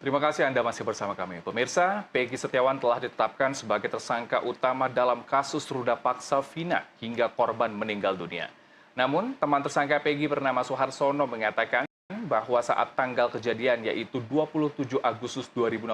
Terima kasih Anda masih bersama kami. Pemirsa, Peggy Setiawan telah ditetapkan sebagai tersangka utama dalam kasus ruda paksa Vina hingga korban meninggal dunia. Namun, teman tersangka Peggy bernama Suharsono mengatakan bahwa saat tanggal kejadian yaitu 27 Agustus 2016,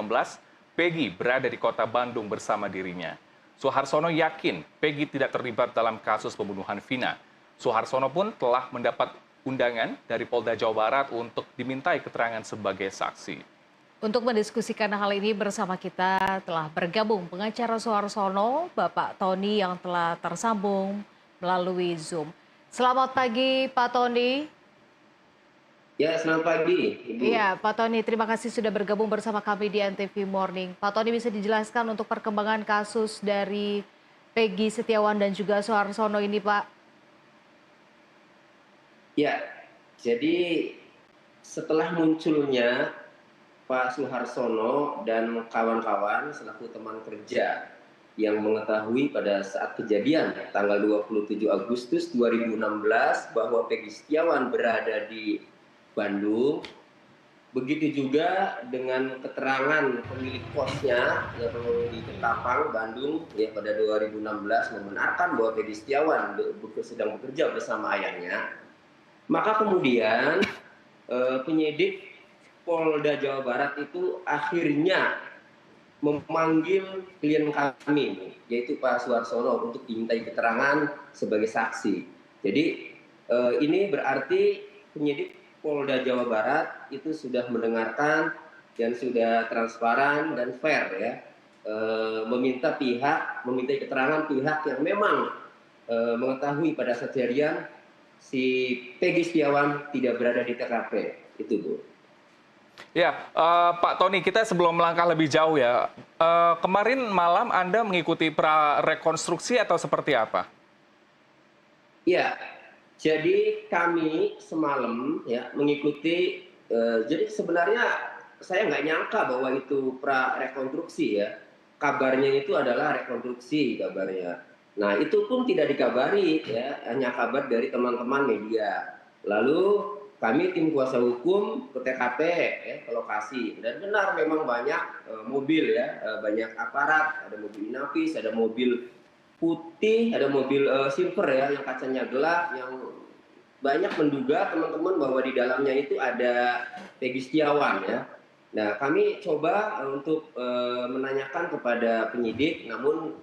Peggy berada di kota Bandung bersama dirinya. Suharsono yakin Peggy tidak terlibat dalam kasus pembunuhan Vina. Suharsono pun telah mendapat undangan dari Polda Jawa Barat untuk dimintai keterangan sebagai saksi. Untuk mendiskusikan hal ini bersama kita telah bergabung pengacara Suharsono, Bapak Tony yang telah tersambung melalui Zoom. Selamat pagi Pak Tony. Ya, selamat pagi, Ibu. Iya, Pak Tony, terima kasih sudah bergabung bersama kami di NTV Morning. Pak Tony bisa dijelaskan untuk perkembangan kasus dari Peggy Setiawan dan juga Suharsono ini, Pak? Ya, jadi setelah munculnya Pak Suharsono dan kawan-kawan selaku teman kerja yang mengetahui pada saat kejadian tanggal 27 Agustus 2016 bahwa Peggy Setiawan berada di Bandung. Begitu juga dengan keterangan pemilik kosnya yang di Ketapang, Bandung ya pada 2016 membenarkan bahwa Peggy Setiawan sedang bekerja bersama ayahnya. Maka kemudian penyidik Polda Jawa Barat itu akhirnya memanggil klien kami, yaitu Pak Suharsono, untuk dimintai keterangan sebagai saksi. Jadi ini berarti penyidik Polda Jawa Barat itu sudah mendengarkan dan sudah transparan dan fair ya, memintai keterangan pihak yang memang mengetahui pada saat kejadian si Peggy Setiawan tidak berada di TKP. Itu, Bu. Ya, Pak Tony, kita sebelum melangkah lebih jauh ya, kemarin malam Anda mengikuti prarekonstruksi atau seperti apa? Ya, jadi kami semalam ya mengikuti, jadi sebenarnya saya nggak nyangka bahwa itu prarekonstruksi ya. Kabarnya itu adalah rekonstruksi kabarnya. Nah, itu pun tidak dikabari ya, hanya kabar dari teman-teman media. Lalu kami tim kuasa hukum ke TKP ya, ke lokasi, dan benar memang banyak mobil ya, banyak aparat, ada mobil Inavis, ada mobil putih, ada mobil silver ya yang kacanya gelap, yang banyak menduga teman-teman bahwa di dalamnya itu ada Peggy Setiawan ya. Nah, kami coba untuk menanyakan kepada penyidik, namun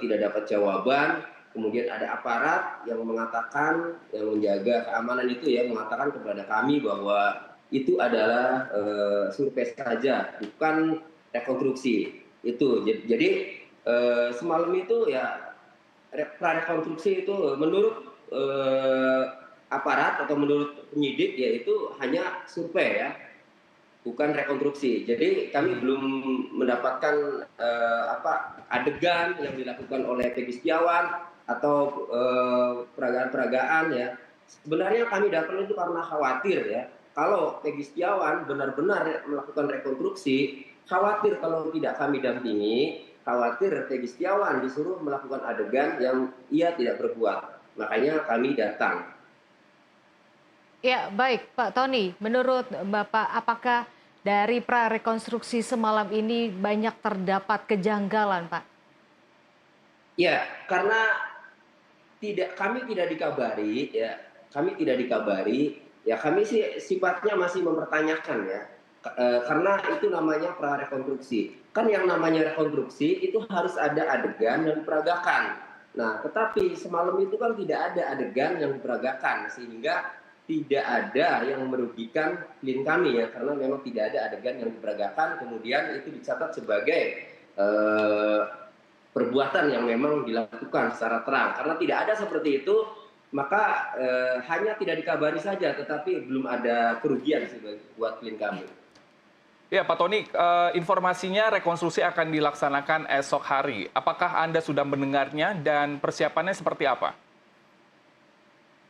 tidak dapat jawaban. Kemudian ada aparat yang mengatakan, yang menjaga keamanan itu ya, mengatakan kepada kami bahwa itu adalah survei saja, bukan rekonstruksi. Itu jadi semalam itu ya prarekonstruksi itu menurut aparat atau menurut penyidik yaitu hanya survei ya, bukan rekonstruksi. Jadi kami belum mendapatkan adegan yang dilakukan oleh Peggy Setiawan atau peragaan-peragaan ya. Sebenarnya kami datang itu karena khawatir ya, kalau Peggy Setiawan benar-benar melakukan rekonstruksi, khawatir kalau tidak kami dampingi, khawatir Peggy Setiawan disuruh melakukan adegan yang ia tidak berbuat. Makanya kami datang. Ya, baik Pak Tony, menurut Bapak apakah dari prarekonstruksi semalam ini banyak terdapat kejanggalan, Pak? Ya, karena kami tidak dikabari ya, kami sih sifatnya masih mempertanyakan ya, karena itu namanya prarekonstruksi. Kan yang namanya rekonstruksi itu harus ada adegan dan peragakan. Nah, tetapi semalam itu kan tidak ada adegan yang diperagakan, sehingga tidak ada yang merugikan klien kami ya, karena memang tidak ada adegan yang diperagakan, kemudian itu dicatat sebagai perbuatan yang memang dilakukan secara terang. Karena tidak ada seperti itu, maka hanya tidak dikabari saja, tetapi belum ada kerugian sih buat klien kami. Ya, Pak Tony, informasinya rekonstruksi akan dilaksanakan esok hari. Apakah Anda sudah mendengarnya dan persiapannya seperti apa?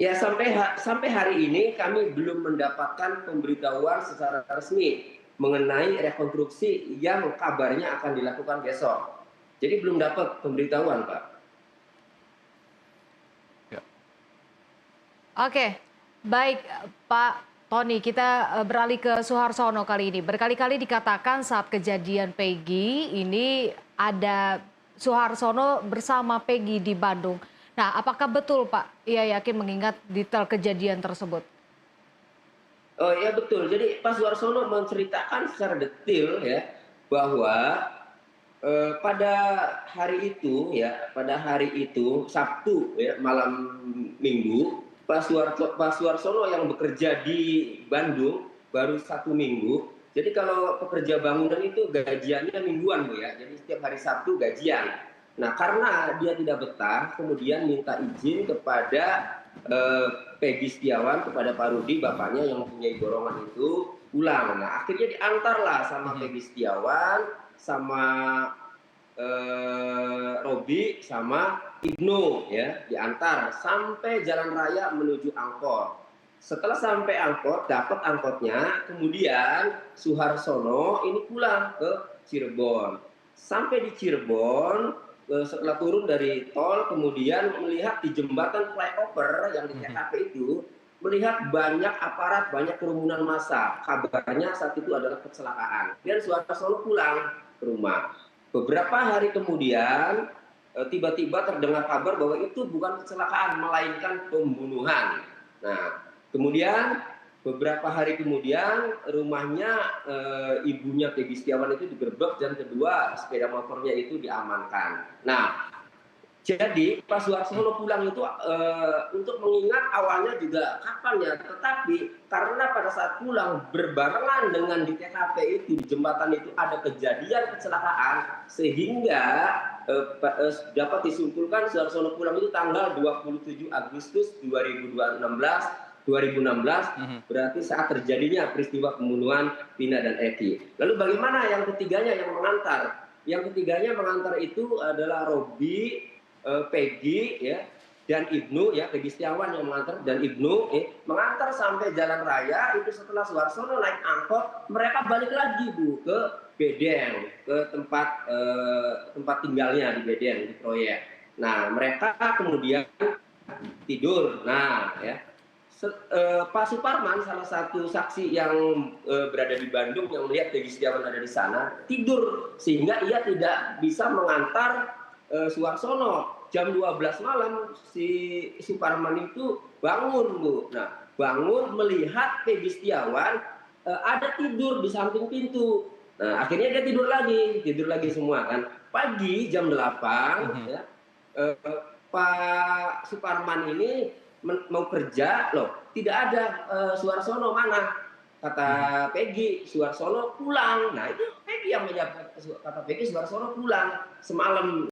Ya, sampai hari ini kami belum mendapatkan pemberitahuan secara resmi mengenai rekonstruksi yang kabarnya akan dilakukan besok. Jadi belum dapat pemberitahuan, Pak. Ya. Oke, baik Pak Tony, kita beralih ke Suharsono kali ini. Berkali-kali dikatakan saat kejadian Peggy ini ada Suharsono bersama Peggy di Bandung. Nah, apakah betul Pak? Ia yakin mengingat detail kejadian tersebut. Oh ya betul. Jadi Pak Suarsono menceritakan secara detail ya bahwa pada hari itu Sabtu ya malam Minggu, Pak Suarsono yang bekerja di Bandung baru 1 minggu. Jadi kalau pekerja bangunan itu gajiannya mingguan Bu ya. Jadi setiap hari Sabtu gajian. Nah karena dia tidak betah, kemudian minta izin kepada Peggy Setiawan, kepada Pak Rudi, bapaknya yang mempunyai dorongan itu pulang. Nah akhirnya diantarlah sama Peggy Setiawan, sama Robi, sama Ibnu ya, diantar sampai jalan raya menuju Angkor. Setelah sampai Angkor, dapat angkotnya, kemudian Suharsono ini pulang ke Cirebon. Sampai di Cirebon, setelah turun dari tol, kemudian melihat di jembatan flyover yang di TKP itu, melihat banyak aparat, banyak kerumunan massa. Kabarnya saat itu adalah kecelakaan. Dan Suharsono pulang ke rumah. Beberapa hari kemudian, tiba-tiba terdengar kabar bahwa itu bukan kecelakaan, melainkan pembunuhan. Nah, kemudian beberapa hari kemudian rumahnya ibunya Peggy Setiawan itu digerebek dan kedua sepeda motornya itu diamankan. Nah, jadi Pak Suharsono pulang itu untuk mengingat awalnya juga kapan ya, tetapi karena pada saat pulang berbarengan dengan di TKP itu di jembatan itu ada kejadian kecelakaan sehingga dapat disimpulkan Suharsono pulang itu tanggal 27 Agustus 2016 berarti saat terjadinya peristiwa pembunuhan Vina dan Eki. Lalu bagaimana yang ketiganya yang mengantar? Yang ketiganya mengantar itu adalah Robi, Peggy ya dan Ibnu ya, Peggy Setiawan yang mengantar dan Ibnu mengantar sampai jalan raya itu. Setelah Suharsono naik angkot, mereka balik lagi Bu ke Bedeng, ke tempat tinggalnya di Bedeng di proyek. Nah mereka kemudian tidur. Nah ya Pak Suparman, salah satu saksi yang berada di Bandung yang melihat Peggy Setiawan ada di sana, tidur sehingga ia tidak bisa mengantar Suharsono. Jam 12 malam si Suparman itu bangun Bu. Nah bangun melihat Peggy Setiawan ada tidur di samping pintu. Nah akhirnya dia tidur lagi semua kan. Pagi jam 8 ya, Pak Suparman ini mau kerja loh, tidak ada Suharsono mana? Kata Peggy, Suharsono pulang. Nah itu Peggy yang menjawab, kata Peggy Suharsono pulang semalam